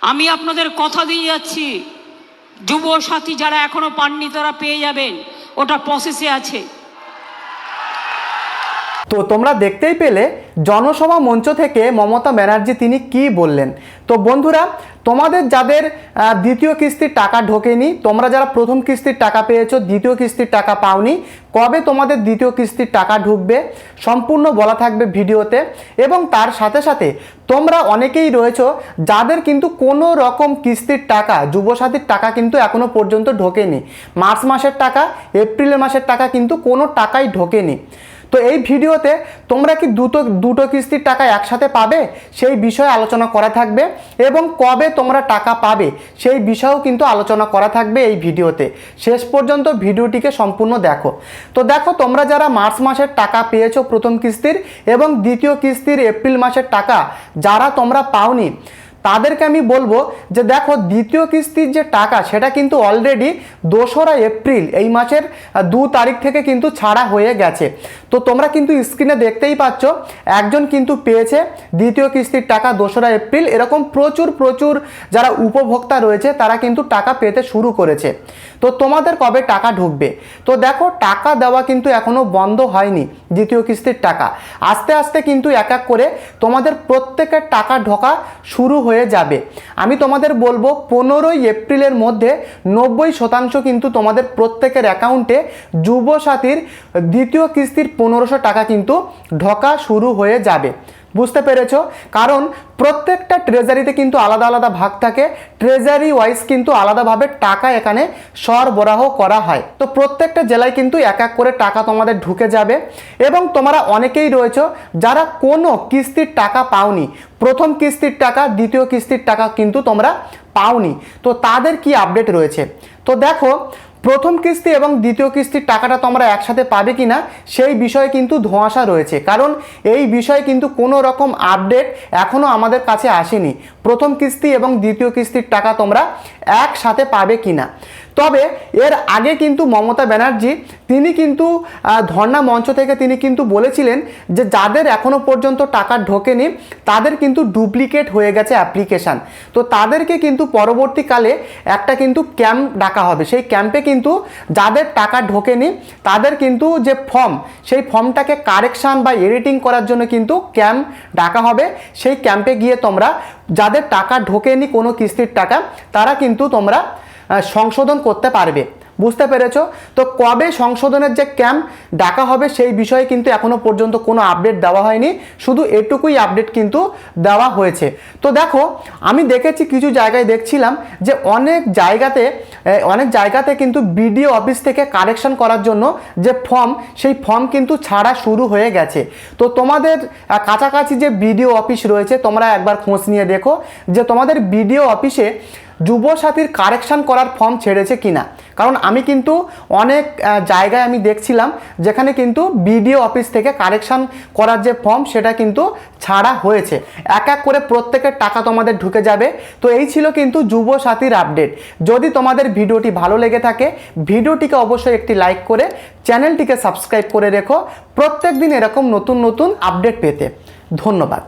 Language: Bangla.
আমি আপনাদের কথা দিয়ে যাচ্ছি, যুব সাথী যারা এখনো পাননি তারা পেয়ে যাবেন, ওটা প্রসেসে আছে। তো তোমরা দেখতেই পেলে জনসভা মঞ্চ থেকে মমতা ব্যানার্জি তিনি কি বললেন। তো বন্ধুরা, তোমাদের যাদের দ্বিতীয় কিস্তির টাকা ঢোকেনি, তোমরা যারা প্রথম কিস্তির টাকা পেয়েছো, দ্বিতীয় কিস্তির টাকা পাওনি, কবে তোমাদের দ্বিতীয় কিস্তির টাকা ঢুকবে সম্পূর্ণ বলা থাকবে ভিডিওতে। এবং তার সাথে সাথে তোমরা অনেকেই রয়েছো যাদের কিন্তু কোনো রকম কিস্তির টাকা, যুবসাথীর টাকা কিন্তু এখনো পর্যন্ত ঢোকেনি। মার্চ মাসের টাকা, এপ্রিল মাসের টাকা কিন্তু কোনো টাকাই ঢোকেনি। তো এই ভিডিওতে তোমরা কি দুটো কিস্তির টাকা একসাথে পাবে সেই বিষয়ে আলোচনা করা থাকবে, এবং কবে তোমরা টাকা পাবে সেই বিষয়েও কিন্তু আলোচনা করা থাকবে এই ভিডিওতে। শেষ পর্যন্ত ভিডিওটিকে সম্পূর্ণ দেখো। তো দেখো, তোমরা যারা মার্চ মাসের টাকা পেয়েছো প্রথম কিস্তির, এবং দ্বিতীয় কিস্তির এপ্রিল মাসের টাকা যারা তোমরা পাওনি, তাদেরকে আমি বলবো যে দেখো, দ্বিতীয় কিস্তির যে টাকা সেটা কিন্তু অলরেডি 2রা এপ্রিল এই মাসের 2 তারিখ থেকে কিন্তু ছাড়া হয়ে গেছে। তো তোমরা কিন্তু স্ক্রিনে দেখতেই পাচ্ছ, একজন কিন্তু পেয়েছে দ্বিতীয় কিস্তির টাকা 2রা এপ্রিল। এরকম প্রচুর যারা উপভোক্তা রয়েছে তারা কিন্তু টাকা পেতে শুরু করেছে। তো তোমাদের কবে টাকা ঢুকবে? তো দেখো, টাকা দেওয়া কিন্তু এখনো বন্ধ হয়নি। দ্বিতীয় কিস্তির টাকা আস্তে আস্তে কিন্তু এক এক করে তোমাদের প্রত্যেকের টাকা ঢোকা শুরু হয়ে যাবে। আমি তোমাদের বলবো 15ই এপ্রিলের মধ্যে 90% কিন্তু তোমাদের প্রত্যেকের অ্যাকাউন্টে যুবসাথীর দ্বিতীয় কিস্তির 1500 টাকা কিন্তু ঢোকা শুরু হয়ে যাবে। বুঝতে পেরেছো? কারণ প্রত্যেকটা ট্রেজারিতে কিন্তু আলাদা আলাদা ভাগ থাকে, ট্রেজারি ওয়াইজ কিন্তু আলাদাভাবে টাকা এখানে সরবরাহ করা হয়। তো প্রত্যেকটা জেলায় কিন্তু এক এক করে টাকা তোমাদের ঢুকে যাবে। এবং তোমরা অনেকেই রয়েছো যারা কোনো কিস্তির টাকা পাওনি, প্রথম কিস্তির টাকা, দ্বিতীয় কিস্তির টাকা কিন্তু তোমরা পাওনি। তো তাদের কি আপডেট রয়েছে? তো দেখো, প্রথম কিস্তি এবং দ্বিতীয় কিস্তির টাকাটা তোমরা একসাথে পাবে কিনা সেই বিষয়ে কিন্তু ধোঁয়াশা রয়েছে, কারণ এই বিষয়ে কিন্তু কোনো রকম আপডেট এখনও আমাদের কাছে আসেনি। প্রথম কিস্তি এবং দ্বিতীয় কিস্তির টাকা তোমরা একসাথে পাবে কিনা। তবে এর আগে কিন্তু মমতা ব্যানার্জি তিনি কিন্তু ধর্ণা মঞ্চ থেকে তিনি কিন্তু বলেছিলেন যে যাদের এখনও পর্যন্ত টাকা ঢোকেনি তাদের কিন্তু ডুপ্লিকেট হয়ে গেছে অ্যাপ্লিকেশান। তো তাদেরকে কিন্তু পরবর্তীকালে একটা কিন্তু ক্যাম্প ডাকা হবে। সেই ক্যাম্পে কিন্তু যাদের টাকা ঢোকেনি তাদের কিন্তু যে ফর্ম, সেই ফর্মটাকে কারেকশান বা এডিটিং করার জন্য কিন্তু ক্যাম্প ডাকা হবে। সেই ক্যাম্পে গিয়ে তোমরা যাদের টাকা ঢোকেনি কোনো কিস্তির টাকা, তারা কিন্তু তোমরা সংশোধন করতে পারবে। বুঝতে পেরেছো? তো কবে সংশোধনের যে ক্যাম্প ডাকা হবে সেই বিষয়ে কিন্তু এখনো পর্যন্ত কোনো আপডেট দেওয়া হয়নি, শুধু এটুকুই আপডেট কিন্তু দেওয়া হয়েছে। তো দেখো, আমি দেখেছি কিছু জায়গায় দেখছিলাম যে অনেক জায়গাতে কিন্তু বিডিও অফিস থেকে কারেকশন করার জন্য যে ফর্ম, সেই ফর্ম কিন্তু ছাড়া শুরু হয়ে গেছে। তো তোমাদের কাছাকাছি যে বিডিও অফিস রয়েছে তোমরা একবার খোঁজ নিয়ে দেখো যে তোমাদের বিডিও অফিসে যুবসাথীর কারেকশান করার ফর্ম ছেড়েছে কিনা। কারণ আমি কিন্তু অনেক জায়গায় আমি দেখছিলাম যেখানে কিন্তু বিডিও অফিস থেকে কারেকশান করার যে ফর্ম সেটা কিন্তু ছাড়া হয়েছে। এক এক করে প্রত্যেকের টাকা তোমাদের ঢুকে যাবে। তো এই ছিল কিন্তু যুবসাথীর আপডেট। যদি তোমাদের ভিডিওটি ভালো লেগে থাকে, ভিডিওটিকে অবশ্যই একটি লাইক করে চ্যানেলটিকে সাবস্ক্রাইব করে রেখো প্রত্যেক দিন এরকম নতুন আপডেট পেতে। ধন্যবাদ।